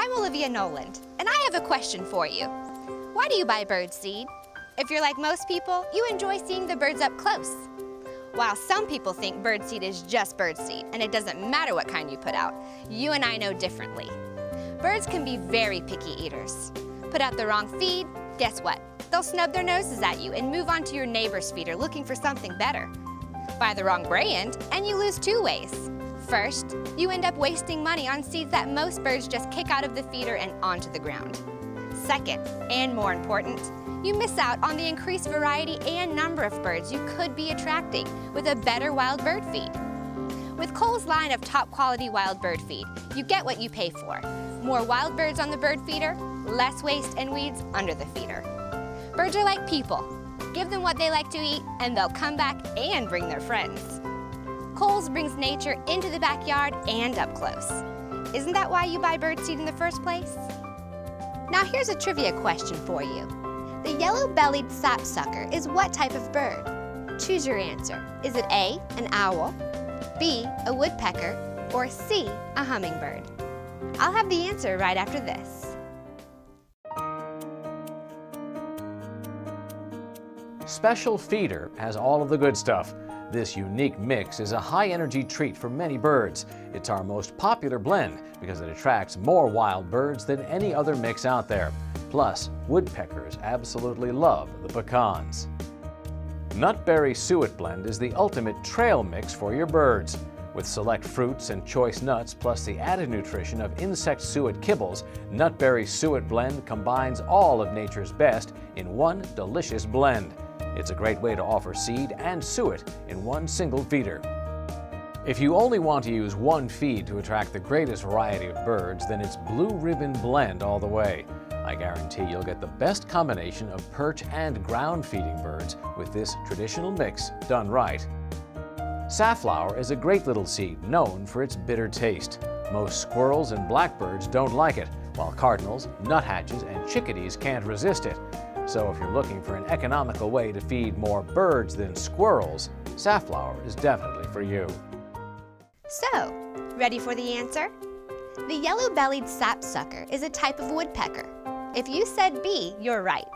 I'm Olivia Noland, and I have a question for you. Why do you buy bird seed? If you're like most people, you enjoy seeing the birds up close. While some people think bird seed is just bird seed, and it doesn't matter what kind you put out, you and I know differently. Birds can be very picky eaters. Put out the wrong feed, guess what? They'll snub their noses at you and move on to your neighbor's feeder looking for something better. Buy the wrong brand, and you lose two ways. First, you end up wasting money on seeds that most birds just kick out of the feeder and onto the ground. Second, and more important, you miss out on the increased variety and number of birds you could be attracting with a better wild bird feed. With Cole's line of top quality wild bird feed, you get what you pay for. More wild birds on the bird feeder, less waste and weeds under the feeder. Birds are like people. Give them what they like to eat and they'll come back and bring their friends. Cole's brings nature into the backyard and up close. Isn't that why you buy bird seed in the first place? Now here's a trivia question for you. The yellow-bellied sapsucker is what type of bird? Choose your answer. Is it A, an owl, B, a woodpecker, or C, a hummingbird? I'll have the answer right after this. Special Feeder has all of the good stuff. This unique mix is a high-energy treat for many birds. It's our most popular blend because it attracts more wild birds than any other mix out there. Plus, woodpeckers absolutely love the pecans. Nutberry Suet Blend is the ultimate trail mix for your birds. With select fruits and choice nuts plus the added nutrition of insect suet kibbles, Nutberry Suet Blend combines all of nature's best in one delicious blend. It's a great way to offer seed and suet in one single feeder. If you only want to use one feed to attract the greatest variety of birds, then it's Blue Ribbon Blend all the way. I guarantee you'll get the best combination of perch and ground feeding birds with this traditional mix done right. Safflower is a great little seed known for its bitter taste. Most squirrels and blackbirds don't like it, while cardinals, nuthatches, and chickadees can't resist it. So if you're looking for an economical way to feed more birds than squirrels, safflower is definitely for you. So, ready for the answer? The yellow-bellied sapsucker is a type of woodpecker. If you said B, you're right.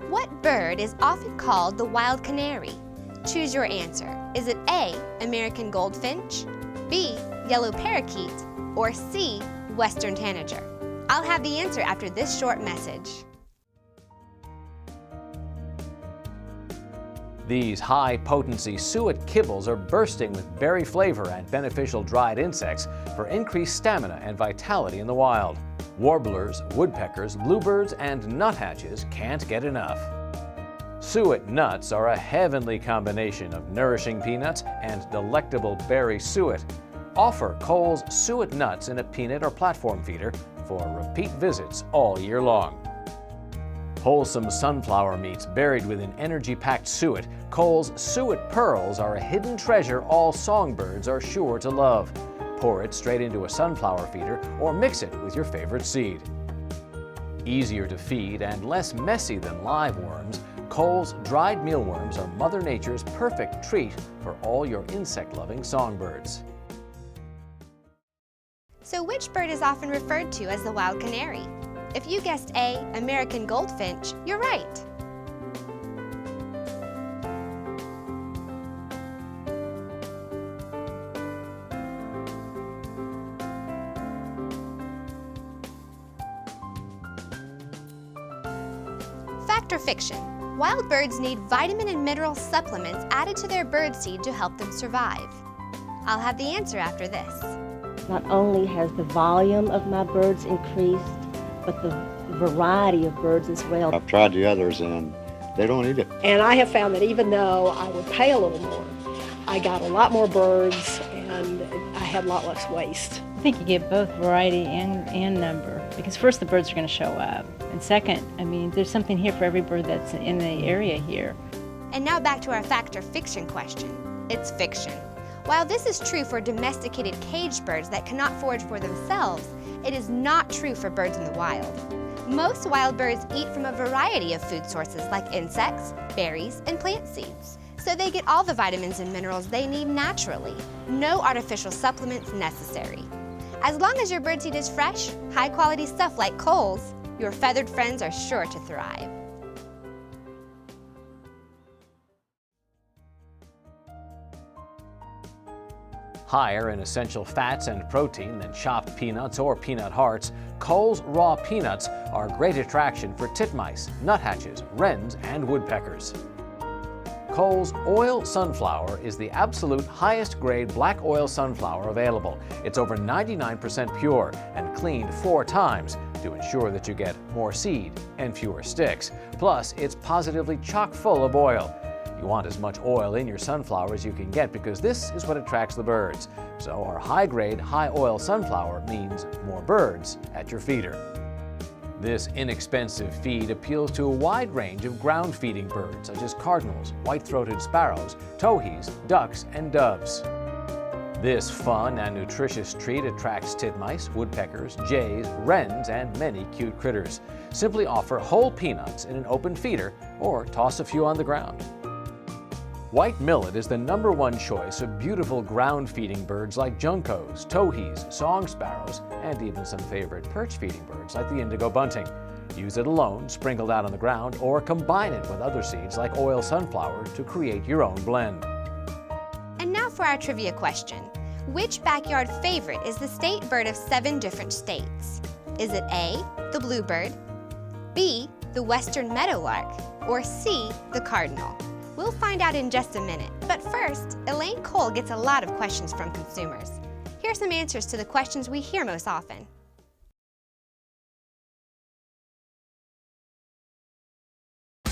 What bird is often called the wild canary? Choose your answer. Is it A, American goldfinch, B, yellow parakeet, or C, western tanager? I'll have the answer after this short message. These high-potency suet kibbles are bursting with berry flavor and beneficial dried insects for increased stamina and vitality in the wild. Warblers, woodpeckers, bluebirds, and nuthatches can't get enough. Suet nuts are a heavenly combination of nourishing peanuts and delectable berry suet. Offer Cole's suet nuts in a peanut or platform feeder for repeat visits all year long. Wholesome sunflower meats buried within energy-packed suet, Cole's Suet Pearls are a hidden treasure all songbirds are sure to love. Pour it straight into a sunflower feeder or mix it with your favorite seed. Easier to feed and less messy than live worms, Cole's dried mealworms are Mother Nature's perfect treat for all your insect-loving songbirds. So which bird is often referred to as the wild canary? If you guessed A, American goldfinch, you're right. Fact or fiction? Wild birds need vitamin and mineral supplements added to their bird seed to help them survive. I'll have the answer after this. Not only has the volume of my birds increased, but the variety of birds as well. I've tried the others and they don't eat it. And I have found that even though I would pay a little more, I got a lot more birds and I had a lot less waste. I think you get both variety and number, because first the birds are going to show up, and second, I mean, there's something here for every bird that's in the area here. And now back to our fact or fiction question. It's fiction. While this is true for domesticated caged birds that cannot forage for themselves, it is not true for birds in the wild. Most wild birds eat from a variety of food sources like insects, berries, and plant seeds. So they get all the vitamins and minerals they need naturally. No artificial supplements necessary. As long as your birdseed is fresh, high-quality stuff like coals, your feathered friends are sure to thrive. Higher in essential fats and protein than chopped peanuts or peanut hearts, Cole's raw peanuts are a great attraction for titmice, nuthatches, wrens, and woodpeckers. Cole's oil sunflower is the absolute highest grade black oil sunflower available. It's over 99% pure and cleaned 4 times to ensure that you get more seed and fewer sticks. Plus, it's positively chock full of oil. You want as much oil in your sunflower as you can get because this is what attracts the birds. So our high-grade, high-oil sunflower means more birds at your feeder. This inexpensive feed appeals to a wide range of ground-feeding birds such as cardinals, white-throated sparrows, towhees, ducks, and doves. This fun and nutritious treat attracts titmice, woodpeckers, jays, wrens, and many cute critters. Simply offer whole peanuts in an open feeder or toss a few on the ground. White millet is the #1 choice of beautiful ground-feeding birds like juncos, towhees, song sparrows, and even some favorite perch-feeding birds like the indigo bunting. Use it alone, sprinkled out on the ground, or combine it with other seeds like oil sunflower to create your own blend. And now for our trivia question. Which backyard favorite is the state bird of 7 different states? Is it A, the bluebird, B, the western meadowlark, or C, the cardinal? We'll find out in just a minute, but first, Elaine Cole gets a lot of questions from consumers. Here are some answers to the questions we hear most often.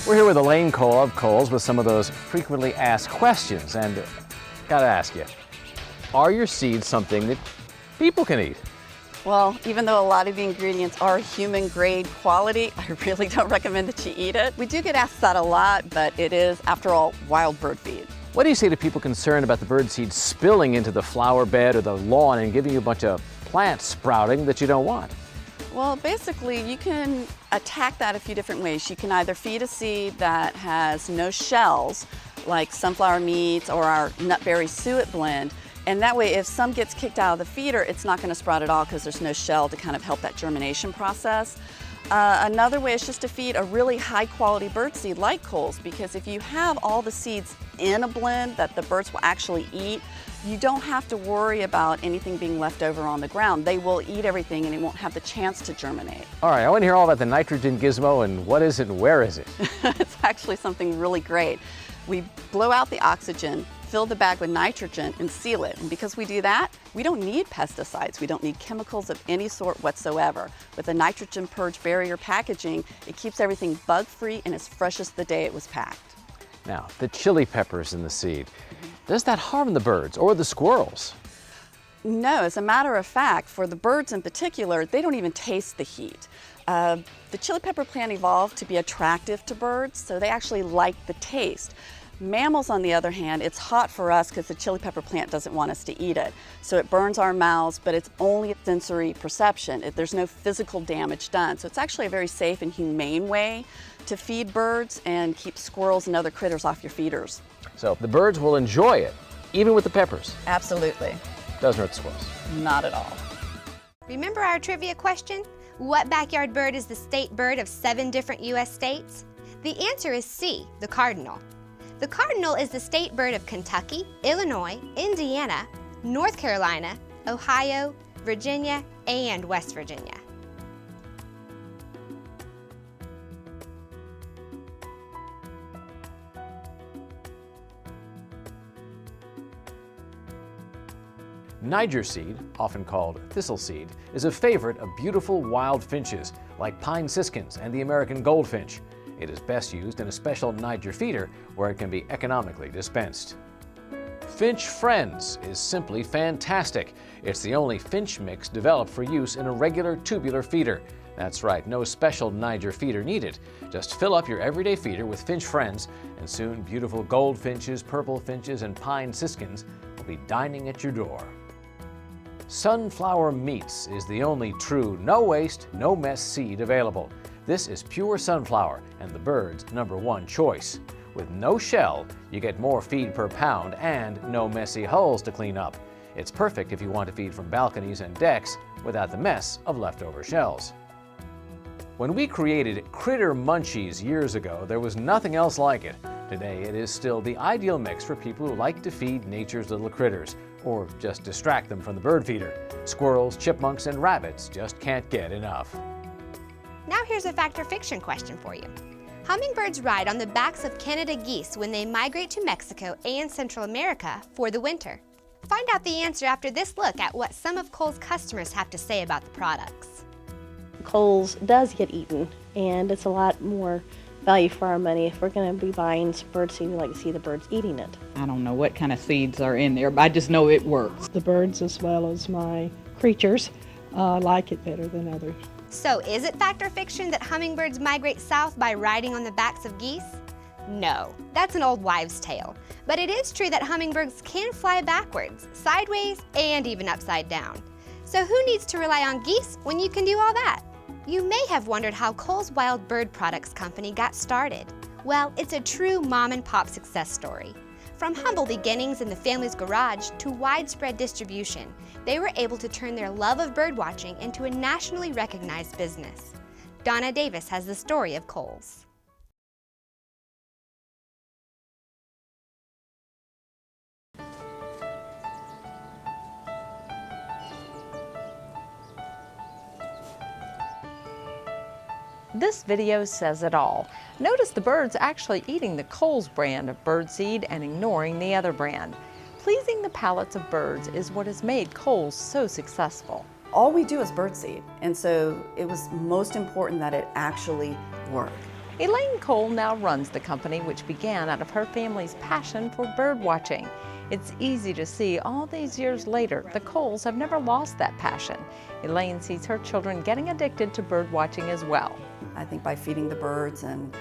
We're here with Elaine Cole of Cole's with some of those frequently asked questions, and gotta ask you, are your seeds something that people can eat? Well, even though a lot of the ingredients are human grade quality, I really don't recommend that you eat it. We do get asked that a lot, but it is, after all, wild bird feed. What do you say to people concerned about the bird seed spilling into the flower bed or the lawn and giving you a bunch of plants sprouting that you don't want? Well, basically, you can attack that a few different ways. You can either feed a seed that has no shells, like sunflower meats or our nutberry suet blend, and that way, if some gets kicked out of the feeder, it's not going to sprout at all because there's no shell to kind of help that germination process. Another way is just to feed a really high quality bird seed like Cole's, because if you have all the seeds in a blend that the birds will actually eat, you don't have to worry about anything being left over on the ground. They will eat everything and it won't have the chance to germinate. All right, I want to hear all about the nitrogen gizmo and what is it and where is it? It's actually something really great. We blow out the oxygen, fill the bag with nitrogen, and seal it. And because we do that, we don't need pesticides. We don't need chemicals of any sort whatsoever. With the nitrogen purge barrier packaging, it keeps everything bug-free and as fresh as the day it was packed. Now, the chili peppers in the seed, does that harm the birds or the squirrels? No, as a matter of fact, for the birds in particular, they don't even taste the heat. The chili pepper plant evolved to be attractive to birds, so they actually like the taste. Mammals, on the other hand, it's hot for us because the chili pepper plant doesn't want us to eat it. So it burns our mouths, but it's only a sensory perception. There's no physical damage done. So it's actually a very safe and humane way to feed birds and keep squirrels and other critters off your feeders. So the birds will enjoy it, even with the peppers. Absolutely. Doesn't hurt the squirrels. Not at all. Remember our trivia question? What backyard bird is the state bird of 7 different U.S. states? The answer is C, the cardinal. The cardinal is the state bird of Kentucky, Illinois, Indiana, North Carolina, Ohio, Virginia, and West Virginia. Niger seed, often called thistle seed, is a favorite of beautiful wild finches like pine siskins and the American goldfinch. It is best used in a special Niger feeder where it can be economically dispensed. Finch Friends is simply fantastic. It's the only finch mix developed for use in a regular tubular feeder. That's right, no special Niger feeder needed. Just fill up your everyday feeder with Finch Friends, and soon beautiful goldfinches, purple finches, and pine siskins will be dining at your door. Sunflower Meats is the only true no-waste, no-mess seed available. This is pure sunflower and the bird's #1 choice. With no shell, you get more feed per pound and no messy hulls to clean up. It's perfect if you want to feed from balconies and decks without the mess of leftover shells. When we created Critter Munchies years ago, there was nothing else like it. Today, it is still the ideal mix for people who like to feed nature's little critters, or just distract them from the bird feeder. Squirrels, chipmunks, and rabbits just can't get enough. Now here's a fact or fiction question for you. Hummingbirds ride on the backs of Canada geese when they migrate to Mexico and Central America for the winter. Find out the answer after this look at what some of Kohl's customers have to say about the products. Kohl's does get eaten, and it's a lot more value for our money. If we're going to be buying some bird seed, we like to see the birds eating it. I don't know what kind of seeds are in there, but I just know it works. The birds, as well as my creatures, like it better than others. So is it fact or fiction that hummingbirds migrate south by riding on the backs of geese? No, that's an old wives' tale. But it is true that hummingbirds can fly backwards, sideways, and even upside down. So who needs to rely on geese when you can do all that? You may have wondered how Kohl's Wild Bird Products Company got started. Well, it's a true mom-and-pop success story. From humble beginnings in the family's garage to widespread distribution, they were able to turn their love of birdwatching into a nationally recognized business. Donna Davis has the story of Kohl's. This video says it all. Notice the birds actually eating the Kohl's brand of birdseed and ignoring the other brand. Pleasing the palates of birds is what has made Kohl's so successful. All we do is birdseed, and so it was most important that it actually worked. Elaine Kohl now runs the company, which began out of her family's passion for bird watching. It's easy to see all these years later, the Kohls have never lost that passion. Elaine sees her children getting addicted to bird watching as well. I think by feeding the birds and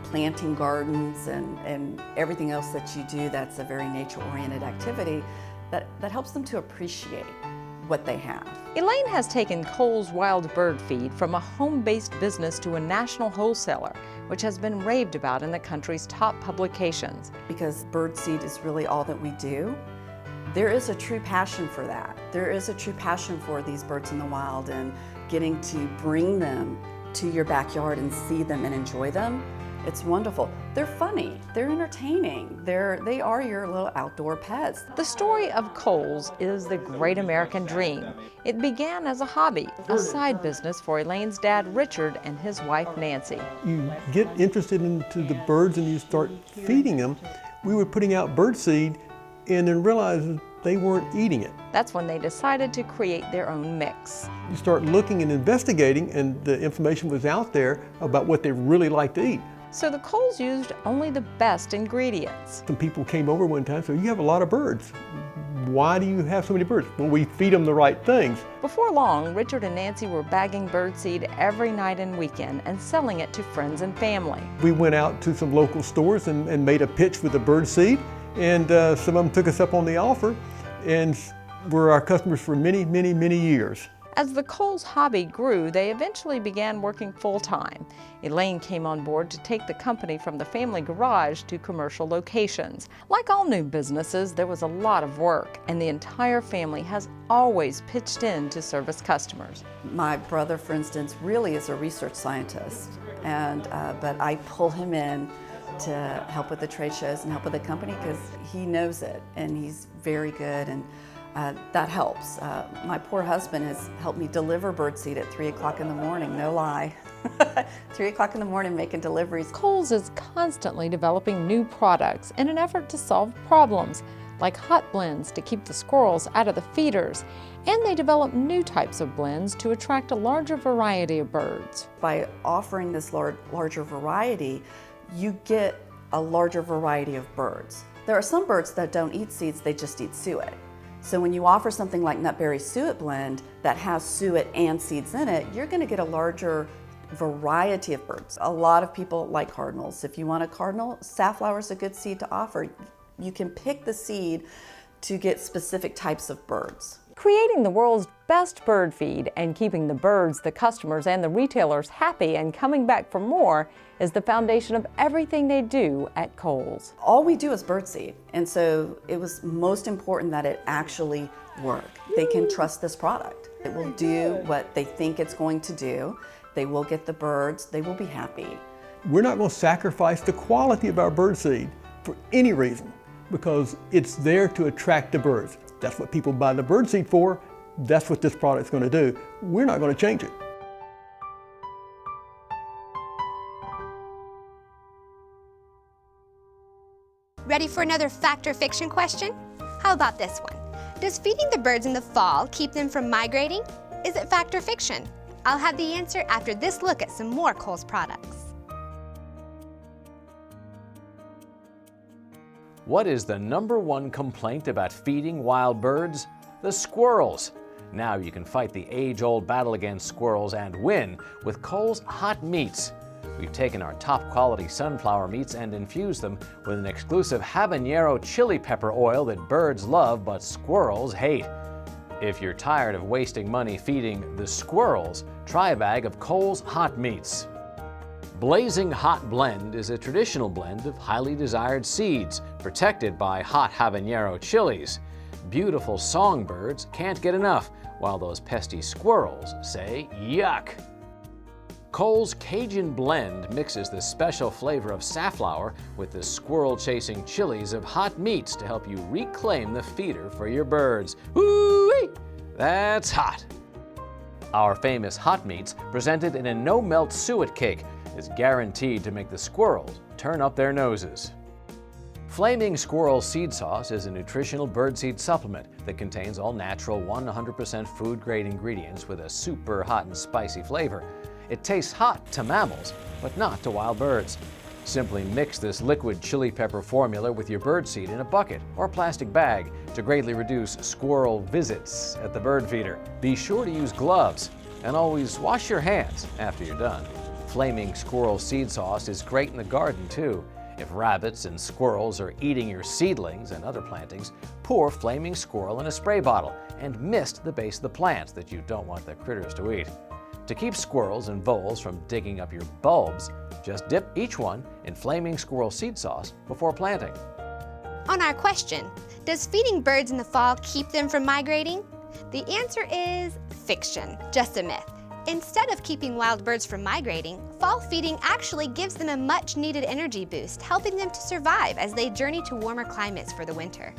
planting gardens and everything else that you do that's a very nature-oriented activity, that helps them to appreciate what they have. Elaine has taken Kohl's Wild Bird Feed from a home-based business to a national wholesaler, which has been raved about in the country's top publications. Because birdseed is really all that we do, there is a true passion for that. There is a true passion for these birds in the wild and getting to bring them to your backyard and see them and enjoy them. It's wonderful. They're funny, they're entertaining, they are your little outdoor pets. The story of Kohl's is the great American dream. It began as a hobby, a side business for Elaine's dad, Richard, and his wife, Nancy. You get interested into the birds and you start feeding them. We were putting out bird seed and then realized they weren't eating it. That's when they decided to create their own mix. You start looking and investigating, and the information was out there about what they really like to eat. So the Kohls used only the best ingredients. Some people came over one time and said, "You have a lot of birds. Why do you have so many birds?" Well, we feed them the right things. Before long, Richard and Nancy were bagging birdseed every night and weekend and selling it to friends and family. We went out to some local stores and made a pitch with the bird seed, and some of them took us up on the offer and were our customers for many, many, many years. As the Kohl's hobby grew, they eventually began working full-time. Elaine came on board to take the company from the family garage to commercial locations. Like all new businesses, there was a lot of work, and the entire family has always pitched in to service customers. My brother, for instance, really is a research scientist, but I pull him in to help with the trade shows and help with the company because he knows it, and he's very good, and that helps. My poor husband has helped me deliver birdseed at 3 o'clock in the morning, no lie. 3 o'clock in the morning making deliveries. Kohl's is constantly developing new products in an effort to solve problems, like hot blends to keep the squirrels out of the feeders, and they develop new types of blends to attract a larger variety of birds. By offering this larger variety, you get a larger variety of birds. There are some birds that don't eat seeds, they just eat suet. So when you offer something like nutberry suet blend that has suet and seeds in it, you're going to get a larger variety of birds. A lot of people like cardinals. If you want a cardinal, safflower is a good seed to offer. You can pick the seed to get specific types of birds. Creating the world's best bird feed and keeping the birds, the customers, and the retailers happy and coming back for more is the foundation of everything they do at Kohl's. All we do is birdseed, and so it was most important that it actually work. They can trust this product. It will do what they think it's going to do. They will get the birds. They will be happy. We're not going to sacrifice the quality of our bird seed for any reason, because it's there to attract the birds. That's what people buy the bird seed for. That's what this product's going to do. We're not going to change it. Ready for another fact or fiction question? How about this one? Does feeding the birds in the fall keep them from migrating? Is it fact or fiction? I'll have the answer after this look at some more Kohl's products. What is the #1 complaint about feeding wild birds? The squirrels. Now you can fight the age-old battle against squirrels and win with Kohl's hot meats. We've taken our top-quality sunflower meats and infused them with an exclusive habanero chili pepper oil that birds love but squirrels hate. If you're tired of wasting money feeding the squirrels, try a bag of Kohl's hot meats. Blazing Hot Blend is a traditional blend of highly desired seeds protected by hot habanero chilies. Beautiful songbirds can't get enough, while those pesky squirrels say yuck. Kohl's Cajun Blend mixes the special flavor of safflower with the squirrel-chasing chilies of hot meats to help you reclaim the feeder for your birds. Woo-wee! That's hot! Our famous hot meats, presented in a no-melt suet cake, is guaranteed to make the squirrels turn up their noses. Flaming Squirrel Seed Sauce is a nutritional birdseed supplement that contains all natural 100% food-grade ingredients with a super hot and spicy flavor. It tastes hot to mammals, but not to wild birds. Simply mix this liquid chili pepper formula with your birdseed in a bucket or plastic bag to greatly reduce squirrel visits at the bird feeder. Be sure to use gloves and always wash your hands after you're done. Flaming Squirrel Seed Sauce is great in the garden too. If rabbits and squirrels are eating your seedlings and other plantings, pour Flaming Squirrel in a spray bottle and mist the base of the plants that you don't want the critters to eat. To keep squirrels and voles from digging up your bulbs, just dip each one in Flaming Squirrel Seed Sauce before planting. On our question, does feeding birds in the fall keep them from migrating? The answer is fiction, just a myth. Instead of keeping wild birds from migrating, fall feeding actually gives them a much-needed energy boost, helping them to survive as they journey to warmer climates for the winter.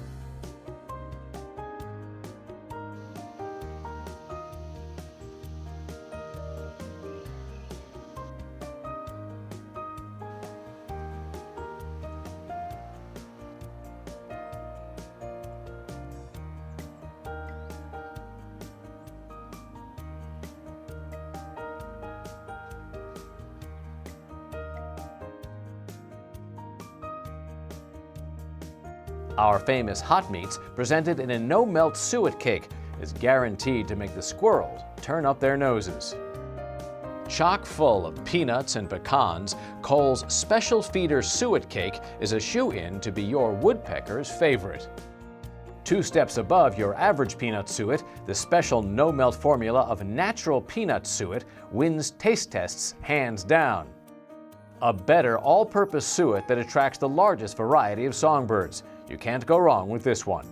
Our famous hot meats, presented in a no-melt suet cake, is guaranteed to make the squirrels turn up their noses. Chock full of peanuts and pecans, Kohl's Special Feeder Suet Cake is a shoe-in to be your woodpecker's favorite. 2 steps above your average peanut suet, the special no-melt formula of natural peanut suet wins taste tests hands down. A better all-purpose suet that attracts the largest variety of songbirds. You can't go wrong with this one.